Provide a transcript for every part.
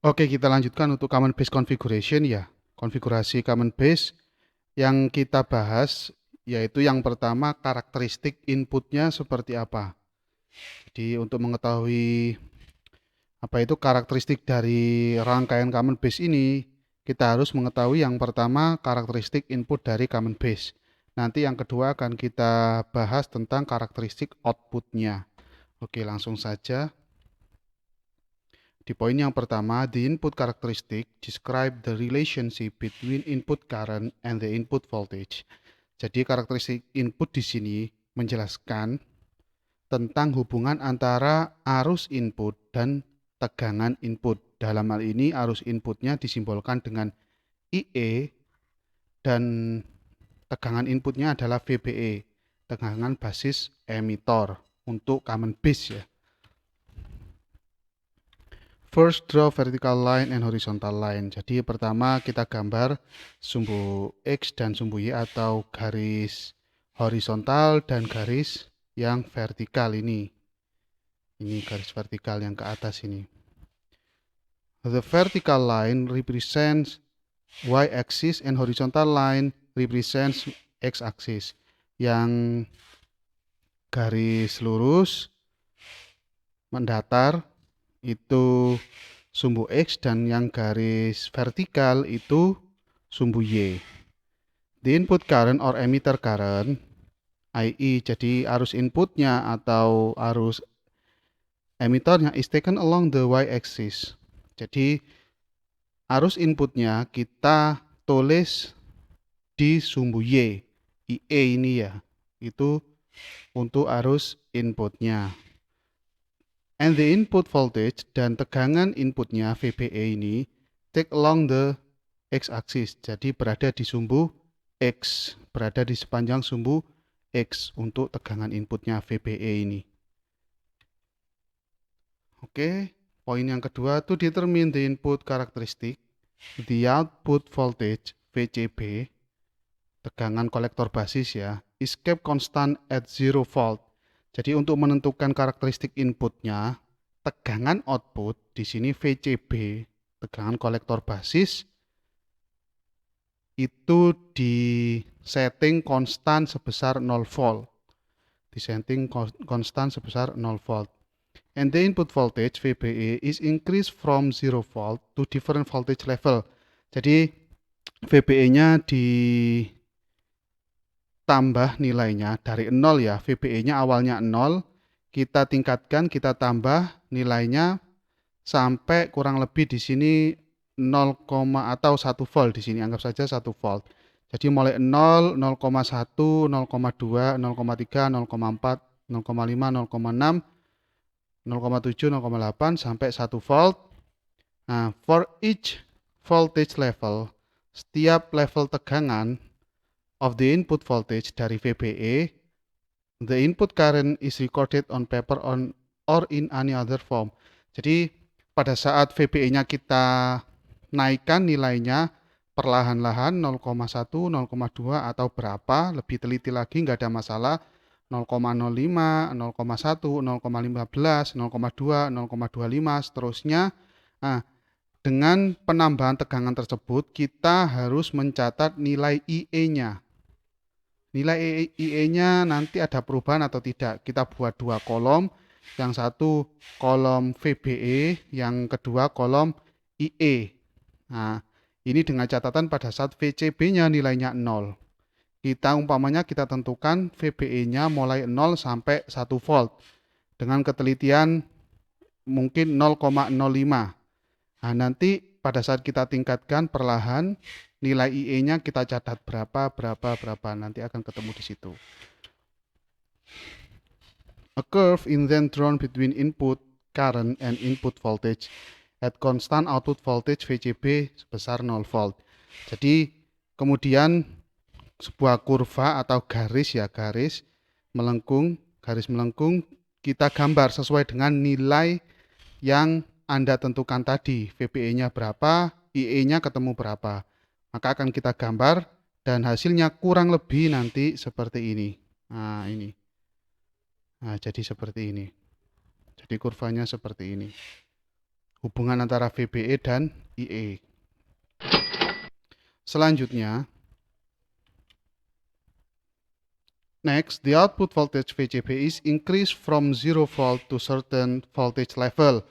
Oke, kita lanjutkan untuk common base configuration ya. Konfigurasi common base yang kita bahas yaitu yang pertama karakteristik inputnya seperti apa. Jadi untuk mengetahui apa itu karakteristik dari rangkaian common base ini, kita harus mengetahui yang pertama karakteristik input dari common base. Nanti yang kedua akan kita bahas tentang karakteristik outputnya. Oke, langsung saja. Di poin yang pertama, the input characteristic describe the relationship between input current and the input voltage. Jadi karakteristik input di sini menjelaskan tentang hubungan antara arus input dan tegangan input. Dalam hal ini arus inputnya disimbolkan dengan IE dan tegangan inputnya adalah VBE, tegangan basis emitor untuk common base ya. First, draw vertical line and horizontal line. Jadi pertama kita gambar sumbu X dan sumbu Y atau garis horizontal dan garis yang vertikal ini. Ini garis vertikal yang ke atas ini. The vertical line represents Y-axis and horizontal line represents X-axis. Yang garis lurus mendatar itu sumbu X dan yang garis vertikal itu sumbu Y. The input current or emitter current, IE, jadi arus inputnya atau arus emitornya is taken along the Y-axis. Jadi arus inputnya kita tulis di sumbu Y, IE ini ya, itu untuk arus inputnya. And the input voltage dan tegangan inputnya VBE ini take along the X-axis. Jadi berada di sumbu X, berada di sepanjang sumbu X untuk tegangan inputnya VBE ini. Oke, poin yang kedua to determine the input characteristic, the output voltage VCB, tegangan kolektor basis ya, is kept constant at 0 volt. Jadi untuk menentukan karakteristik inputnya, tegangan output di sini VCB, tegangan kolektor basis itu di setting konstan sebesar 0 volt. Di setting konstan sebesar 0 volt. And the input voltage VBE is increased from 0 volt to different voltage level. Jadi VBE-nya ditambah nilainya dari 0 ya, VBE-nya awalnya 0, kita tingkatkan, kita tambah nilainya sampai kurang lebih di sini 0, atau 1 volt di sini, anggap saja 1 volt. Jadi mulai 0, 0,1, 0,2, 0,3, 0,4, 0,5, 0,6, 0,7, 0,8 sampai 1 volt. Nah, for each voltage level, setiap level tegangan of the input voltage dari VBE, the input current is recorded on paper or in any other form. Jadi pada saat VBE-nya kita naikkan nilainya perlahan-lahan 0,1, 0,2 atau berapa, lebih teliti lagi nggak ada masalah, 0,05, 0,1, 0,15, 0,2, 0,25 seterusnya. Nah, dengan penambahan tegangan tersebut kita harus mencatat nilai IE-nya. Nilai IE-nya nanti ada perubahan atau tidak. Kita buat dua kolom, yang satu kolom VBE, yang kedua kolom IE. Nah, ini dengan catatan pada saat VCB-nya nilainya 0. Kita umpamanya kita tentukan VBE-nya mulai 0 sampai 1 volt dengan ketelitian mungkin 0,05. Nah, nanti pada saat kita tingkatkan perlahan nilai IE-nya kita catat berapa, nanti akan ketemu di situ. A curve is then drawn between input current and input voltage at constant output voltage VCB sebesar 0 volt. Jadi kemudian sebuah kurva atau garis ya, garis melengkung kita gambar sesuai dengan nilai yang Anda tentukan tadi, VBE-nya berapa, IE-nya ketemu berapa. Maka akan kita gambar dan hasilnya kurang lebih nanti seperti ini. Nah, ini. Nah, jadi seperti ini. Jadi kurvanya seperti ini. hubungan antara VBE dan IE. Selanjutnya, next, the output voltage VCB is increased from 0 volt to certain voltage level.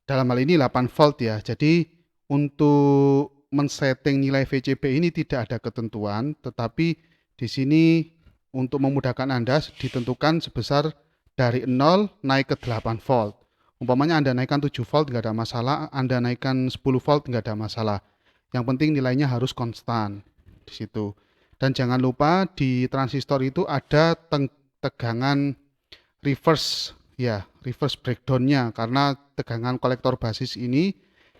Dalam hal ini 8 volt ya. Jadi untuk men-setting nilai VCB ini tidak ada ketentuan, tetapi di sini untuk memudahkan Anda ditentukan sebesar dari 0 naik ke 8 volt. Umpamanya Anda naikkan 7 volt nggak ada masalah, Anda naikkan 10 volt nggak ada masalah. Yang penting nilainya harus konstan di situ. Dan jangan lupa di transistor itu ada tegangan reverse ya, reverse breakdownnya, karena tegangan kolektor basis ini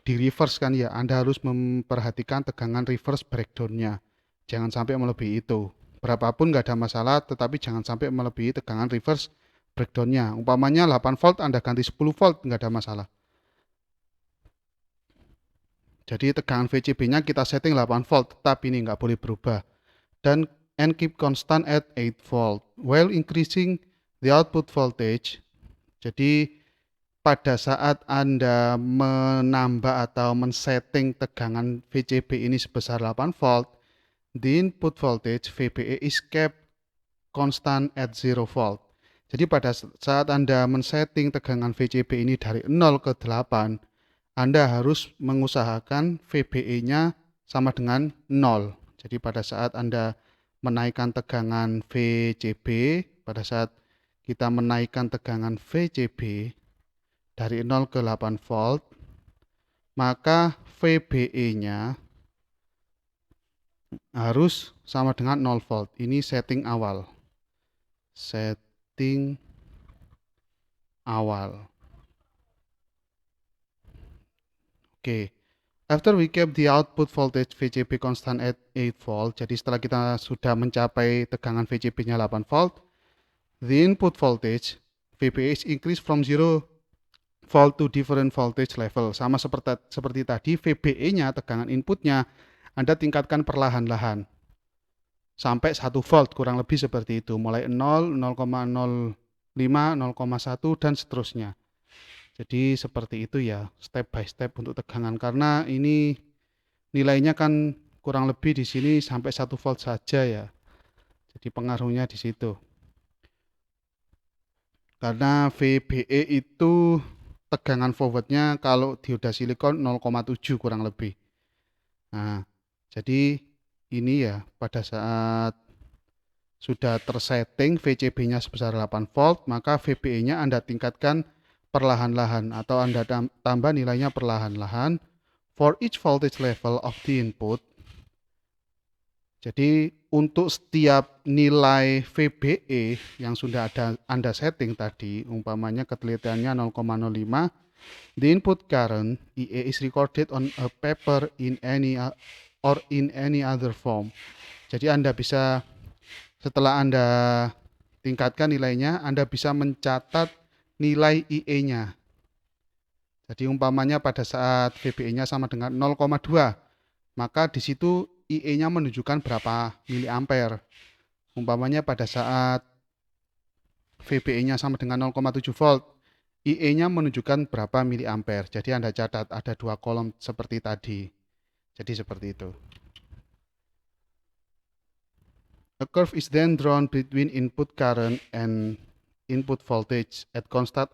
di reverse kan ya, Anda harus memperhatikan tegangan reverse breakdownnya, jangan sampai melebihi itu. Berapapun nggak ada masalah, tetapi jangan sampai melebihi tegangan reverse breakdownnya. Umpamanya 8 volt Anda ganti 10 volt nggak ada masalah. Jadi tegangan VCB-nya kita setting 8 volt, tetap ini nggak boleh berubah. Dan and keep constant at 8 volt while increasing the output voltage. Jadi pada saat Anda menambah atau men-setting tegangan VCB ini sebesar 8 volt, the input voltage VBE is kept constant at 0 volt. Jadi pada saat Anda men-setting tegangan VCB ini dari 0 ke 8, Anda harus mengusahakan VBE-nya sama dengan 0. Jadi pada saat Anda menaikkan tegangan VCB, pada saat kita menaikkan tegangan VCB dari 0 ke 8 volt, maka VBE-nya harus sama dengan 0 volt. Ini setting awal. Setting awal. Oke. After we keep the output voltage VCB constant at 8 volt, jadi setelah kita sudah mencapai tegangan VCB-nya 8 volt, the input voltage VBE is increased from 0 volt to different voltage level. Sama seperti tadi, VBE-nya, tegangan inputnya, Anda tingkatkan perlahan-lahan sampai 1 volt, kurang lebih seperti itu. Mulai 0, 0,05, 0,1, dan seterusnya. Jadi seperti itu ya, step by step untuk tegangan. Karena ini nilainya kan kurang lebih di sini sampai 1 volt saja ya. Jadi pengaruhnya di situ. Karena VBE itu tegangan forwardnya kalau dioda silikon 0,7 kurang lebih. Nah, jadi ini ya pada saat sudah tersetting VCB-nya sebesar 8 volt, maka VBE-nya Anda tingkatkan perlahan-lahan atau Anda tambah nilainya perlahan-lahan for each voltage level of the input. Jadi untuk setiap nilai VBE yang sudah ada Anda setting tadi, umpamanya ketelitiannya 0,05, the input current IE is recorded on a paper in any other form. Jadi Anda bisa, setelah Anda tingkatkan nilainya, Anda bisa mencatat nilai IE-nya. Jadi umpamanya pada saat VBE-nya sama dengan 0,2, maka di situ IE-nya menunjukkan berapa miliampere. Umpamanya pada saat VBE-nya sama dengan 0,7 volt, IE-nya menunjukkan berapa miliampere. Jadi Anda catat ada 2 kolom seperti tadi. Jadi seperti itu. A curve is then drawn between input current and input voltage at constant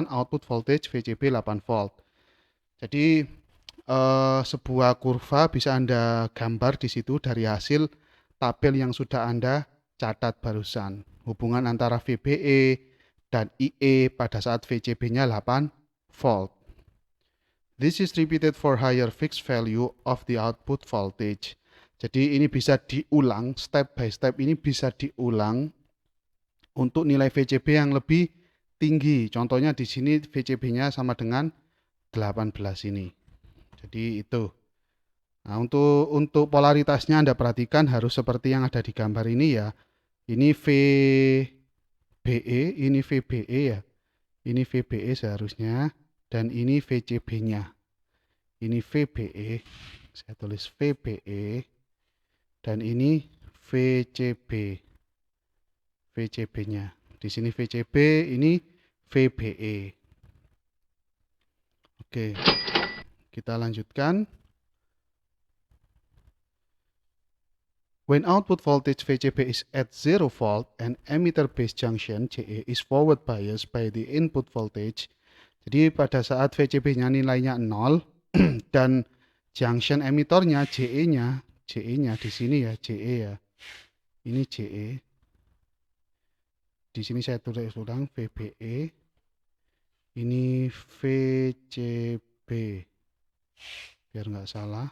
output voltage VCB 8 volt. Jadi sebuah kurva bisa Anda gambar di situ dari hasil tabel yang sudah Anda catat barusan. Hubungan antara VBE dan IE pada saat VCB-nya 8 volt. This is repeated for higher fixed value of the output voltage. Jadi ini bisa diulang, step by step ini bisa diulang untuk nilai VCB yang lebih tinggi. Contohnya di sini VCB-nya sama dengan 18 ini. Jadi itu. Nah, untuk polaritasnya Anda perhatikan harus seperti yang ada di gambar ini ya. Ini VBE, ini VBE ya. Ini VBE seharusnya dan ini VCB-nya. Ini VBE. Saya tulis VBE dan ini VCB. VCB-nya. Di sini VCB, ini VBE. Oke, kita lanjutkan. When output voltage VCB is at 0 volt and emitter base junction JE is forward biased by the input voltage. Jadi pada saat VCB-nya nilainya 0 dan junction emitornya JE-nya di sini ya, JE ya. Ini JE. Di sini saya tulis ulang VBE. Ini VCB. Biar nggak salah.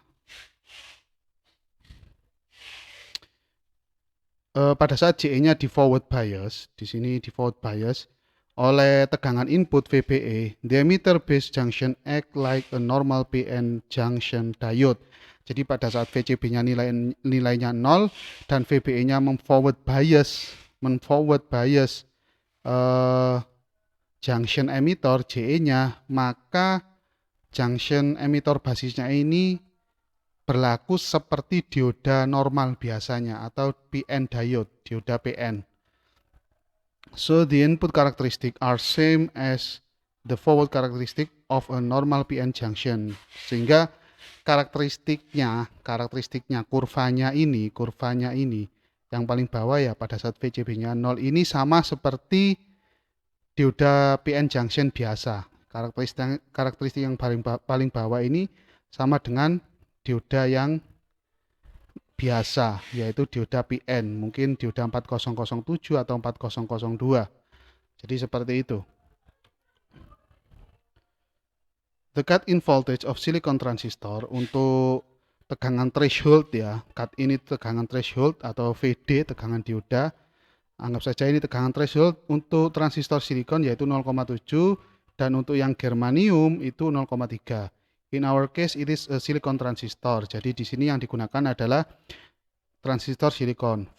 Pada saat JE-nya di forward bias, di sini di forward bias oleh tegangan input VBE, the emitter base junction act like a normal PN junction diode. Jadi pada saat VCB-nya nilainya 0 dan VBE-nya memforward bias junction emitter JE-nya, maka junction emitter basisnya ini berlaku seperti dioda normal biasanya atau PN diode, dioda PN. So the input characteristic are same as the forward characteristic of a normal PN junction. Sehingga karakteristiknya kurvanya ini yang paling bawah ya pada saat VCB-nya 0 ini sama seperti dioda PN junction biasa. Karakteristik yang paling bawah ini sama dengan dioda yang biasa, yaitu dioda PN, mungkin dioda 4007 atau 4002. Jadi seperti itu. The cut-in voltage of silicon transistor untuk tegangan threshold ya, cut-in itu tegangan threshold atau VD, tegangan dioda. Anggap saja ini tegangan threshold untuk transistor silikon yaitu 0,7 dan untuk yang germanium itu 0,3. In our case, it is a silicon transistor. Jadi di sini yang digunakan adalah transistor silikon.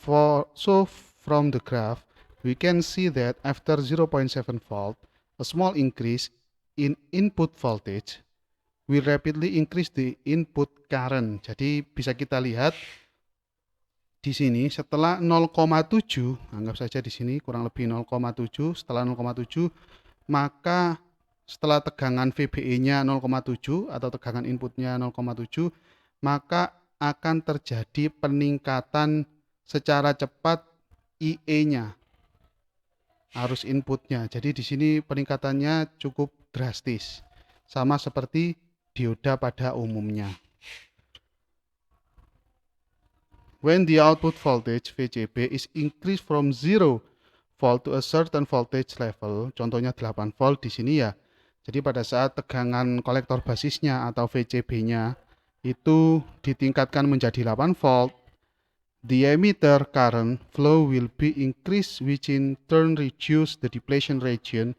So from the graph, we can see that after 0.7 volt, a small increase in input voltage will rapidly increase the input current. Jadi bisa kita lihat di sini setelah 0,7, anggap saja di sini kurang lebih 0,7, setelah 0,7 maka setelah tegangan VBE-nya 0,7 atau tegangan inputnya 0,7, maka akan terjadi peningkatan secara cepat IE-nya, arus inputnya. Jadi di sini peningkatannya cukup drastis, sama seperti dioda pada umumnya. When the output voltage VCB is increased from 0 volt to a certain voltage level, contohnya 8 volt di sini ya. Jadi pada saat tegangan kolektor basisnya atau VCB-nya itu ditingkatkan menjadi 8 volt, the emitter current flow will be increased which in turn reduce the depletion region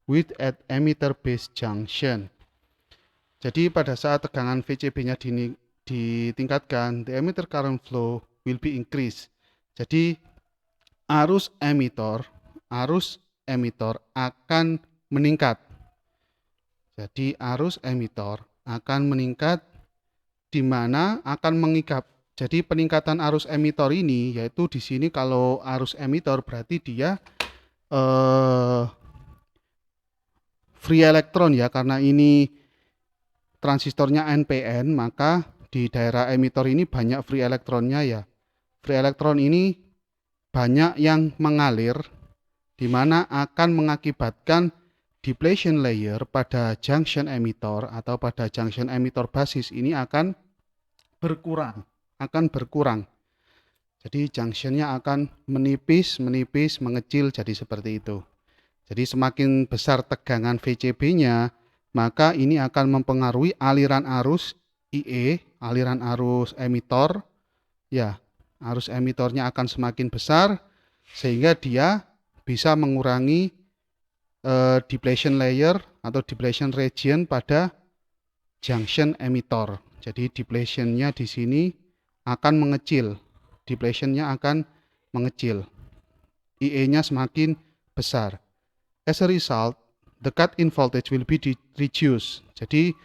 with at emitter base junction. Jadi pada saat tegangan VCB-nya ditingkatkan, the emitter current flow will be increased. Jadi arus emitter akan meningkat. Jadi arus emitter akan meningkat di mana akan mengikap. Jadi peningkatan arus emitter ini yaitu di sini kalau arus emitter berarti dia free elektron ya, karena ini transistornya NPN, maka di daerah emitter ini banyak free elektronnya ya. Free elektron ini banyak yang mengalir di mana akan mengakibatkan depletion layer pada junction emitter atau pada junction emitter basis ini akan berkurang. Jadi junctionnya akan menipis, mengecil jadi seperti itu. Jadi semakin besar tegangan VCB-nya, maka ini akan mempengaruhi aliran arus IE, aliran arus emitter. Ya, arus emitternya akan semakin besar sehingga dia bisa mengurangi depletion layer atau depletion region pada junction emitter. Jadi depletionnya di sini akan mengecil, depletionnya akan mengecil, IE-nya semakin besar. As a result, the cut-in voltage will be reduced. Jadi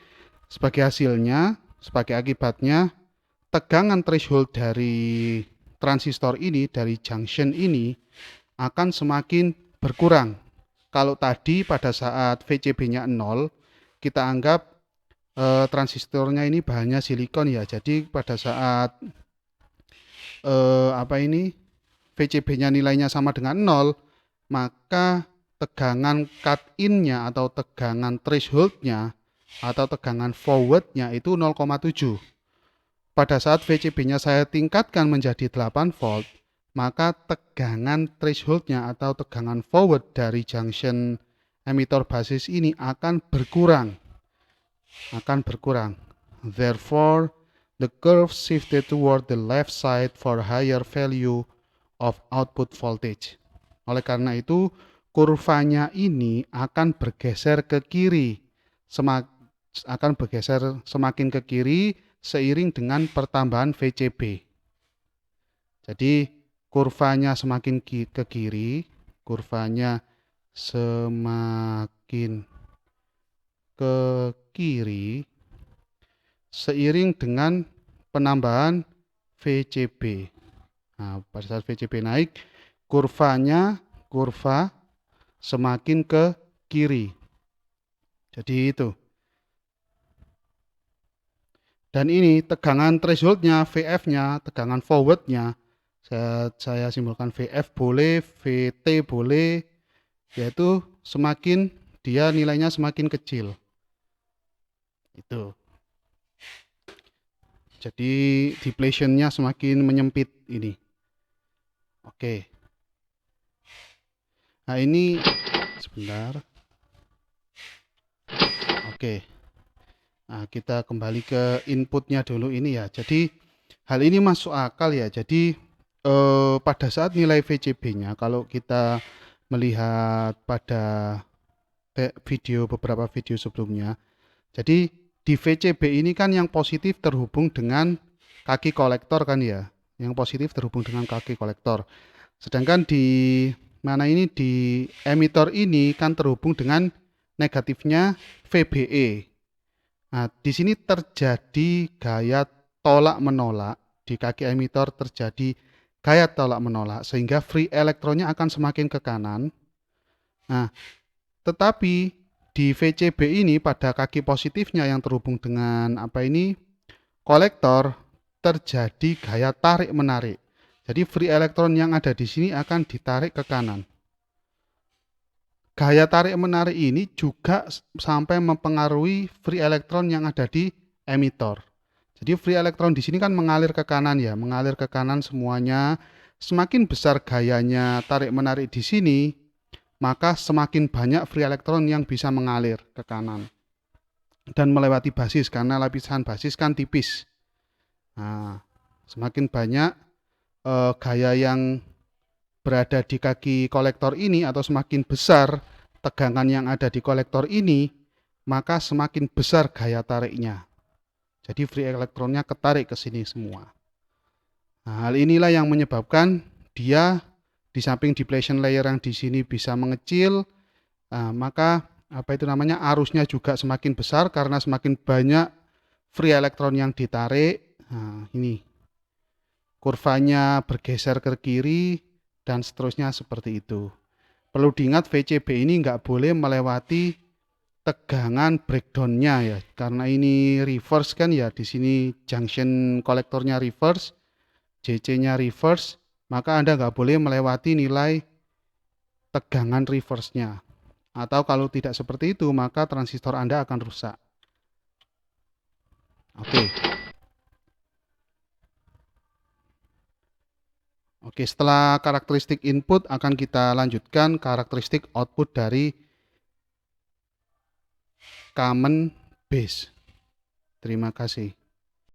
sebagai hasilnya, sebagai akibatnya, tegangan threshold dari transistor ini, dari junction ini akan semakin berkurang. Kalau tadi pada saat VCB-nya 0, kita anggap transistornya ini bahannya silikon ya. Jadi pada saat VCB-nya nilainya sama dengan 0, maka tegangan cut in-nya atau tegangan threshold-nya atau tegangan forward-nya itu 0,7. Pada saat VCB-nya saya tingkatkan menjadi 8 volt, maka tegangan threshold-nya atau tegangan forward dari junction emitter basis ini akan berkurang. Therefore, the curve shifted toward the left side for higher value of output voltage. Oleh karena itu, kurvanya ini akan bergeser ke kiri, semakin ke kiri seiring dengan pertambahan VCB. Jadi kurvanya semakin ke kiri, kurvanya semakin ke kiri seiring dengan penambahan VCB. Nah, pada saat VCB naik, kurva semakin ke kiri. Jadi itu. Dan ini tegangan thresholdnya, VF-nya, tegangan forward-nya, saya simbolkan VF boleh, VT boleh, yaitu semakin dia nilainya semakin kecil. Itu. Jadi depletion-nya semakin menyempit ini. Oke. Nah ini sebentar. Oke. Nah, kita kembali ke inputnya dulu ini ya. Jadi hal ini masuk akal ya. Jadi pada saat nilai VCB-nya, kalau kita melihat pada beberapa video sebelumnya, jadi di VCB ini kan yang positif terhubung dengan kaki kolektor kan ya. Yang positif terhubung dengan kaki kolektor. Sedangkan di mana ini di emitter ini kan terhubung dengan negatifnya VBE. Nah, di sini terjadi gaya tolak menolak, di kaki emitter terjadi gaya tolak menolak sehingga free elektronnya akan semakin ke kanan. Nah, tetapi di VCB ini pada kaki positifnya yang terhubung dengan kolektor terjadi gaya tarik menarik. Jadi free elektron yang ada di sini akan ditarik ke kanan. Gaya tarik menarik ini juga sampai mempengaruhi free elektron yang ada di emitter. Jadi free elektron di sini kan mengalir ke kanan ya, mengalir ke kanan semuanya. Semakin besar gayanya tarik menarik di sini, maka semakin banyak free elektron yang bisa mengalir ke kanan dan melewati basis karena lapisan basis kan tipis. Nah, semakin banyak gaya yang berada di kaki kolektor ini atau semakin besar tegangan yang ada di kolektor ini, maka semakin besar gaya tariknya. Jadi free elektronnya ketarik ke sini semua. Nah, hal inilah yang menyebabkan dia di samping depletion layer yang di sini bisa mengecil, maka arusnya juga semakin besar karena semakin banyak free elektron yang ditarik. Nah, ini kurvanya bergeser ke kiri dan seterusnya seperti itu. Perlu diingat VCB ini nggak boleh melewati tegangan breakdown-nya ya, karena ini reverse kan ya, di sini junction kolektornya reverse, JC-nya reverse, maka Anda nggak boleh melewati nilai tegangan reverse-nya. Atau kalau tidak seperti itu, maka transistor Anda akan rusak. Oke, setelah karakteristik input akan kita lanjutkan karakteristik output dari common base. Terima kasih.